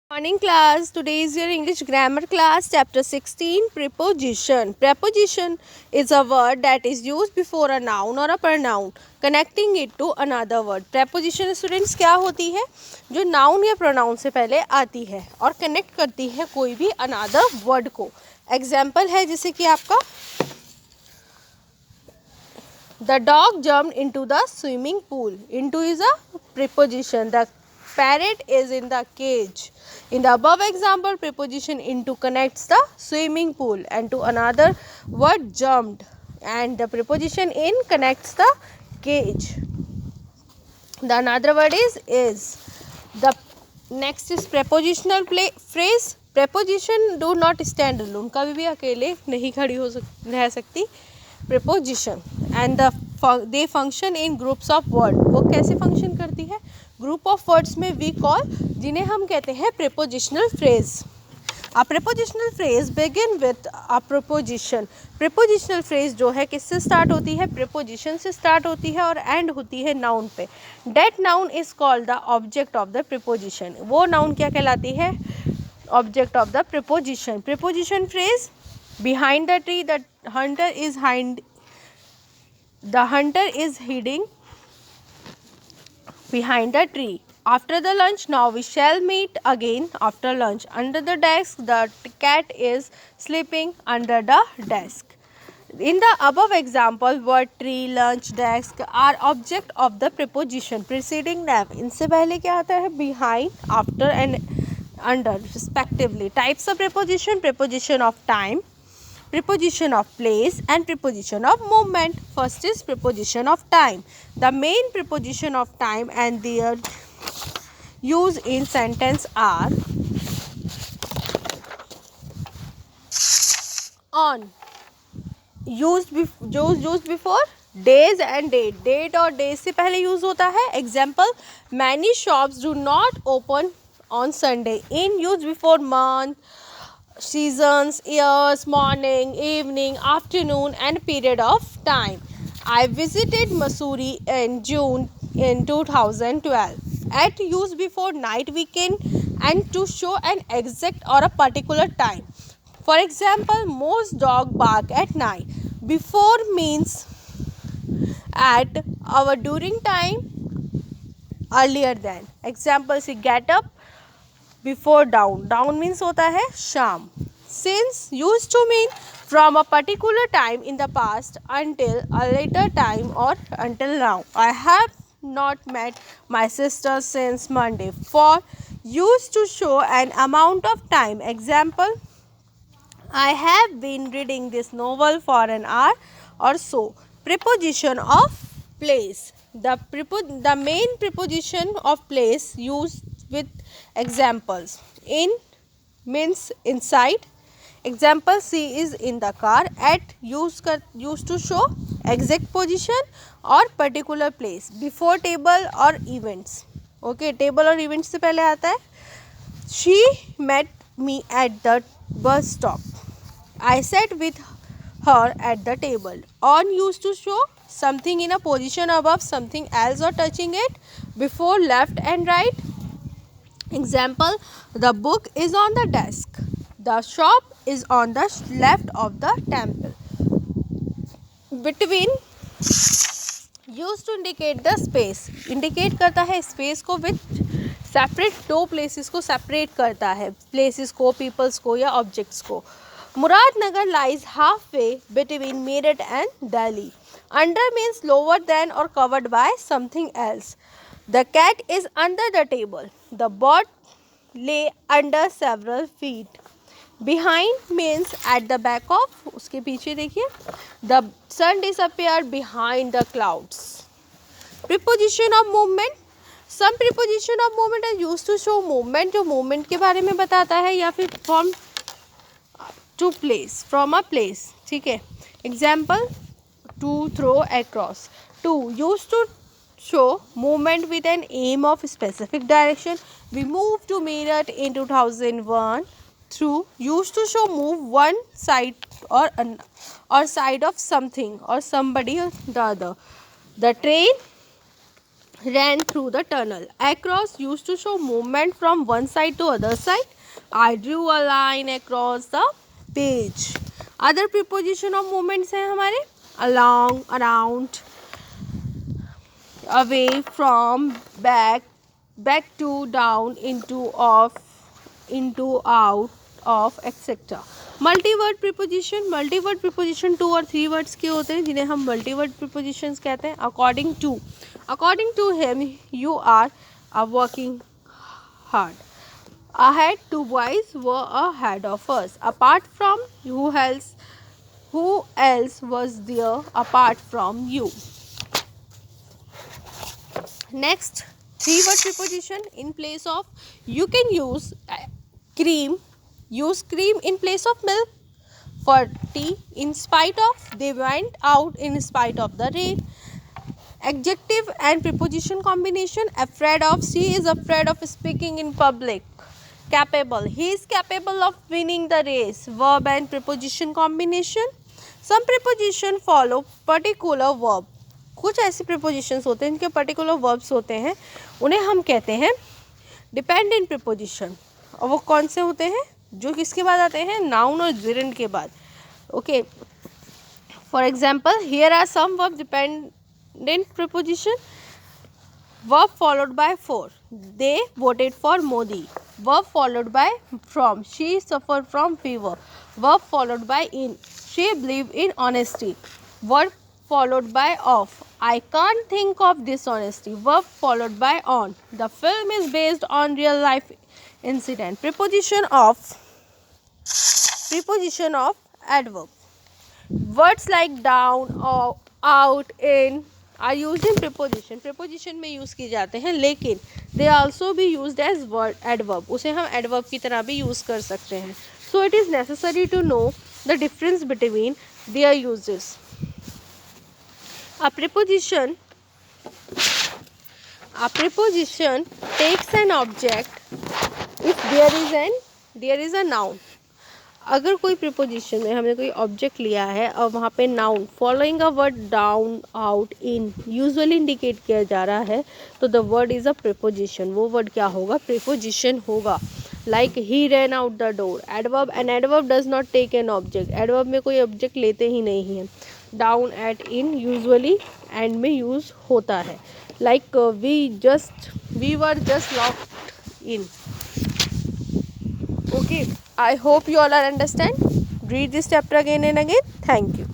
Morning class. Today is your English grammar class, chapter 16, preposition. Preposition is a word that is used before a noun or a pronoun, connecting it to another word. Preposition students क्या होती है? जो noun या pronoun से पहले आती है और connect करती है कोई भी another word को. Example है जैसे कि आपका The dog jumped into the swimming pool. Into is a preposition. The parrot is in the cage. In the above example, preposition into connects the swimming pool and to another word jumped, and the preposition in connects the cage. The another word is. The next is prepositional phrase. Preposition do not stand alone. कभी भी अकेले नहीं खड़ी हो रह सकती. Preposition and they function in groups of word. वो कैसे function करती है? Group of words में we call, जिन्हें हम कहते हैं prepositional phrase. A prepositional phrase begin with a preposition. Prepositional phrase जो है किससे start होती है? Preposition से start होती है और end होती है noun पे. That noun is called the object of the preposition. वो noun क्या कहलाती है? Object of the preposition. Preposition phrase: behind the tree, the hunter is hiding behind the tree. After the lunch, now we shall meet again after lunch. Under the desk, the cat is sleeping under the desk. In the above example, word tree, lunch, desk are object of the preposition preceding them. इनसे पहले क्या आता है? Behind, after and under respectively. Types of preposition: preposition of time, preposition of place and preposition of movement. First is preposition of time. The main preposition of time and their use in sentence are on, used before days and date. Date और days से पहले use होता है. Example: many shops do not open on Sunday. In, used before month, seasons, years, morning, evening, afternoon and period of time. I visited Missouri in June in 2012. At, used before night, weekend and to show an exact or a particular time. For example, most dog bark at night. Before means at, or during time, earlier than. Example: see, get up before down. Down means होता है शाम. Since, used to mean from a particular time in the past until a later time or until now. I have not met my sister since Monday. For, used to show an amount of time. Example: I have been reading this novel for an hour or so. Preposition of place. The main preposition of place used with examples. In means inside. Example: she is in the car. At, used to show exact position or particular place. Before, table or events. Okay, table और events से पहले आता है. She met me at the bus stop. I sat with her at the table. On, used to show something in a position above something else or touching it. Before, left and right. Example: the book is on the desk. The shop is on the left of the temple. Between, used to indicate the space. Indicate करता है space को with separate दो places को separate करता है. Places को, peoples को या objects को. Muradnagar lies halfway between Meerut and Delhi. Under means lower than or covered by something else. The cat is under the table. The bird lay under several feet. Behind means at the back of, उसके पीछे देखिए. The sun disappeared behind the clouds. Preposition of movement. Some preposition of movement are used to show movement, जो movement के बारे में बताता है या फिर from to place, from a place. ठीक है. Example: to throw across. To, used to show movement with an aim of specific direction. We moved to Meerut in 2001. Through, used to show move one side or side of something or somebody or the other. The train ran through the tunnel. Across used to show movement from one side to other side. I drew a line across the page. Other preposition of movements हैं हमारे along, around, away, from, back, back to, down, into, off, into, out, of, etc. Multiverse preposition, multiverse preposition 2 और 3 words के होते हैं जिन्हें हम multiverse prepositions कहते हैं. According to him you are working hard. Ahead, 2 boys were ahead of us. Apart from, who else was there apart from you? Next, 3-word preposition in place of, you can use cream. Use cream in place of milk. For tea, in spite of, they went out in spite of the rain. Adjective and preposition combination. Afraid of, she is afraid of speaking in public. Capable, he is capable of winning the race. Verb and preposition combination. Some preposition follow particular verb. कुछ ऐसे prepositions होते हैं जिनके particular verbs होते हैं, उन्हें हम कहते हैं dependent preposition. और वो कौन से होते हैं? जो किसके बाद आते हैं? noun और gerund के बाद. Okay. For example, here are some verb dependent preposition. Verb followed by for. They voted for Modi. Verb followed by from. She suffered from fever. Verb followed by in. She believed in honesty. Verb followed by of. I can't think of dishonesty. Verb followed by on. The film is based on real life incident. Preposition of adverb. Words like down or out, in are used in preposition. preposition में use किए जाते हैं, लेकिन they also be used as word adverb. उसे हम adverb की तरह भी यूज़ कर सकते हैं. So it is necessary to know the difference between their uses. A preposition takes an object if there is a noun. अगर कोई प्रीपोजिशन में हमने कोई ऑब्जेक्ट लिया है और वहाँ पे noun following a word down, out, in usually indicate किया जा रहा है, तो the word is a preposition. वो वर्ड क्या होगा? प्रीपोजिशन होगा. Like he ran out the door. Adverb, an adverb does not take an object. Adverb में कोई ऑब्जेक्ट लेते ही नहीं है. Down, at, in usually end में यूज़ होता है. Like we were just locked in. Okay, I hope you all are understand. Read this chapter again and again. Thank you.